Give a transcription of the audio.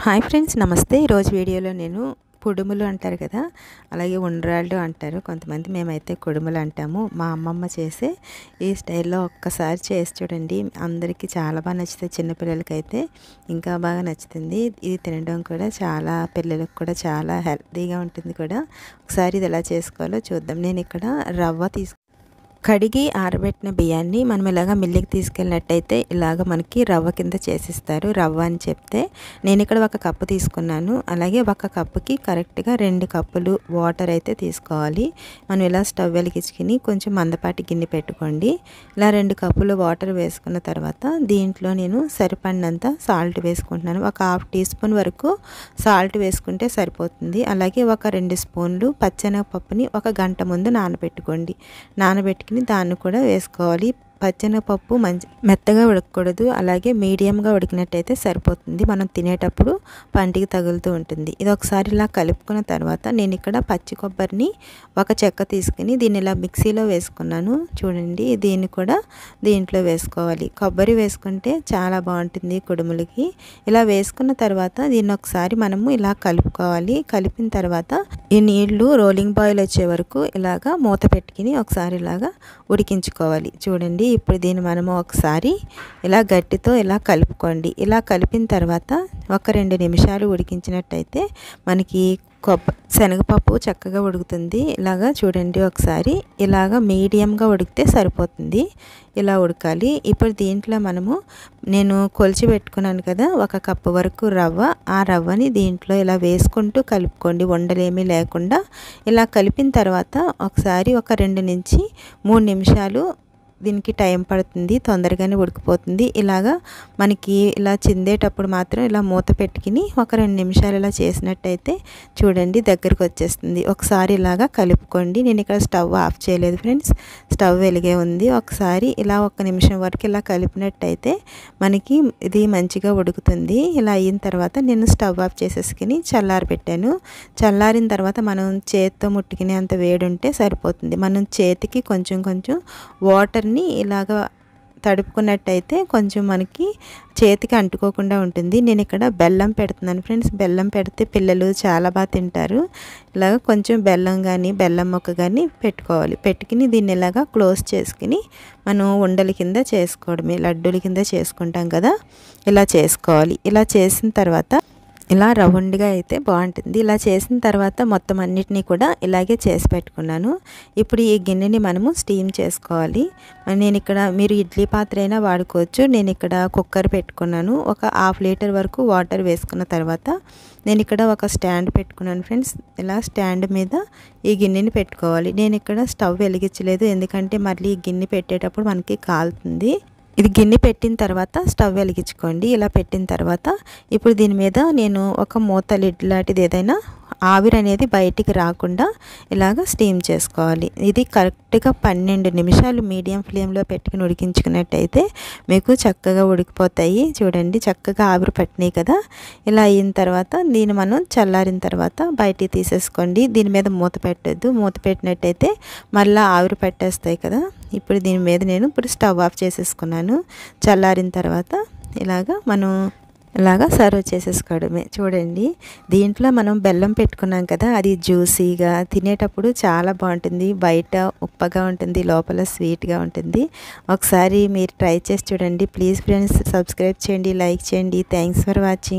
Hi friends, నమస్తే. ఈరోజు వీడియోలో నేను కుడుములు అంటారు కదా, అలాగే ఉండ్రాళ్ళు అంటారు కొంతమంది, మేమైతే కుడుములు అంటాము. మా అమ్మమ్మ చేసే ఈ స్టైల్లో ఒక్కసారి చేసి చూడండి, అందరికీ చాలా బాగా నచ్చుతుంది. చిన్నపిల్లలకైతే ఇంకా బాగా నచ్చుతుంది. ఇది తినడం కూడా చాలా, పిల్లలకు కూడా చాలా హెల్తీగా ఉంటుంది కూడా. ఒకసారి ఇది ఎలా చేసుకోవాలో చూద్దాం. నేను ఇక్కడ రవ్వ కడిగి ఆరబెట్టిన బియ్యాన్ని మనం ఇలాగ మిల్లికి తీసుకెళ్ళినట్టయితే ఇలాగ మనకి రవ్వ కింద చేసిస్తారు. రవ్వ అని చెప్తే నేను ఇక్కడ 1 కప్పు తీసుకున్నాను. అలాగే 1 కప్పుకి కరెక్ట్గా 2 కప్పులు వాటర్ అయితే తీసుకోవాలి. మనం ఇలా స్టవ్ వెలిగించుకుని కొంచెం మందపాటి గిన్నె పెట్టుకోండి. ఇలా 2 కప్పులు వాటర్ వేసుకున్న తర్వాత దీంట్లో నేను సరిపడినంత సాల్ట్ వేసుకుంటున్నాను. 1/2 టీ స్పూన్ వరకు సాల్ట్ వేసుకుంటే సరిపోతుంది. అలాగే 2 స్పూన్లు పచ్చెనగపప్పుని 1 గంట ముందు నానబెట్టుకోండి. నానబెట్టుకుని దాన్ని కూడా వేసుకోవాలి. పచ్చెనగపప్పు మెత్తగా ఉడకకూడదు, అలాగే మీడియంగా ఉడికినట్టయితే సరిపోతుంది. మనం తినేటప్పుడు పంటికి తగులుతూ ఉంటుంది. ఇది ఒకసారి ఇలా కలుపుకున్న తర్వాత నేను ఇక్కడ పచ్చి కొబ్బరిని 1 చెక్క తీసుకుని దీన్ని ఇలా మిక్సీలో వేసుకున్నాను. చూడండి, దీన్ని కూడా దీంట్లో వేసుకోవాలి. కొబ్బరి వేసుకుంటే చాలా బాగుంటుంది కుడుములకి. ఇలా వేసుకున్న తర్వాత దీన్ని ఒకసారి మనము ఇలా కలుపుకోవాలి. కలిపిన తర్వాత ఈ నీళ్లు రోలింగ్ బాయిల్ వచ్చే వరకు ఇలాగా మూత పెట్టుకుని ఒకసారి ఇలాగా ఉడికించుకోవాలి. చూడండి, ఇప్పుడు దీన్ని మనము ఒకసారి ఇలా గట్టితో ఇలా కలుపుకోండి. ఇలా కలిపిన తర్వాత 1-2 నిమిషాలు ఉడికించినట్టయితే మనకి శనగపప్పు చక్కగా ఉడుకుతుంది. ఇలాగా చూడండి, ఒకసారి ఇలాగా మీడియంగా ఉడికితే సరిపోతుంది. ఇలా ఉడకాలి. ఇప్పుడు దీంట్లో నేను కొలిచి పెట్టుకున్నాను కదా 1 కప్పు వరకు రవ్వ. ఆ రవ్వని దీంట్లో ఇలా వేసుకుంటూ కలుపుకోండి, ఉండలేమీ లేకుండా. ఇలా కలిపిన తర్వాత ఒకసారి 2 నుంచి 3 నిమిషాలు దీనికి టైం పడుతుంది, తొందరగానే ఉడికిపోతుంది. ఇలాగా మనకి ఇలా చిందేటప్పుడు మాత్రం ఇలా మూత పెట్టుకుని 2 నిమిషాలు ఇలా చేసినట్టయితే చూడండి దగ్గరికి వచ్చేస్తుంది. ఒకసారి ఇలాగా కలుపుకోండి. నేను ఇక్కడ స్టవ్ ఆఫ్ చేయలేదు ఫ్రెండ్స్, స్టవ్ వెలిగే ఉంది. ఒకసారి ఇలా 1 నిమిషం వరకు ఇలా కలిపినట్టయితే మనకి ఇది మంచిగా ఉడుకుతుంది. ఇలా అయిన తర్వాత నేను స్టవ్ ఆఫ్ చేసేసుకుని చల్లారబెట్టాను. చల్లారిన తర్వాత మనం చేతితో ముట్టుకునే అంత వేడి ఉంటే సరిపోతుంది. మనం చేతికి కొంచెం వాటర్ ఇలాగా తడుపుకున్నట్టయితే కొంచెం మనకి చేతికి అంటుకోకుండా ఉంటుంది. నేను ఇక్కడ బెల్లం పెడుతున్నాను ఫ్రెండ్స్. బెల్లం పెడితే పిల్లలు చాలా బాగా తింటారు. ఇలాగ కొంచెం బెల్లం కానీ బెల్లం ముక్క కానీ పెట్టుకోవాలి. పెట్టుకుని దీన్ని ఇలాగా క్లోజ్ చేసుకుని మనం ఉండల కింద చేసుకోవడమే, లడ్డూల కింద చేసుకుంటాం కదా, ఇలా చేసుకోవాలి. ఇలా చేసిన తర్వాత ఇలా రౌండ్గా అయితే బాగుంటుంది. ఇలా చేసిన తర్వాత మొత్తం అన్నిటినీ కూడా ఇలాగే చేసి పెట్టుకున్నాను. ఇప్పుడు ఈ గిన్నెని మనము స్టీమ్ చేసుకోవాలి. నేను ఇక్కడ, మీరు ఇడ్లీ పాత్ర అయినా వాడుకోవచ్చు. నేను ఇక్కడ కుక్కర్ పెట్టుకున్నాను. 1/2 లీటర్ వరకు వాటర్ వేసుకున్న తర్వాత నేను ఇక్కడ ఒక స్టాండ్ పెట్టుకున్నాను ఫ్రెండ్స్. ఇలా స్టాండ్ మీద ఈ గిన్నెని పెట్టుకోవాలి. నేను ఇక్కడ స్టవ్ వెలిగించలేదు, ఎందుకంటే మళ్ళీ ఈ గిన్నె పెట్టేటప్పుడు మనకి కాలుతుంది. ఇది గిన్నె పెట్టిన తర్వాత స్టవ్ వెలిగించుకోండి. ఇలా పెట్టిన తర్వాత ఇప్పుడు దీని మీద నేను ఒక మూత లిడ్ లాంటిది ఏదైనా ఆవిరి అనేది బయటికి రాకుండా ఇలాగ స్టీమ్ చేసుకోవాలి. ఇది కరెక్ట్గా 12 నిమిషాలు మీడియం ఫ్లేమ్లో పెట్టుకుని ఉడికించుకున్నట్టయితే మీకు చక్కగా ఉడికిపోతాయి. చూడండి, చక్కగా ఆవిరి పట్టినాయి కదా. ఇలా అయిన తర్వాత దీన్ని మనం చల్లారిన తర్వాత బయటికి తీసేసుకోండి. దీని మీద మూత పెట్టద్దు, మూత పెట్టినట్టయితే మళ్ళీ ఆవిరి పట్టేస్తాయి కదా. ఇప్పుడు దీని మీద నేను స్టవ్ ఆఫ్ చేసేసుకున్నాను. చల్లారిన తర్వాత ఇలాగా సర్వ్ చేసేసుకోవడమే. చూడండి, దీంట్లో మనం బెల్లం పెట్టుకున్నాం కదా, అది జ్యూసీగా తినేటప్పుడు చాలా బాగుంటుంది. బయట ఉప్పగా ఉంటుంది, లోపల స్వీట్గా ఉంటుంది. ఒకసారి మీరు ట్రై చేసి చూడండి ప్లీజ్ ఫ్రెండ్స్. సబ్స్క్రైబ్ చేయండి, లైక్ చేయండి. Thanks for watching.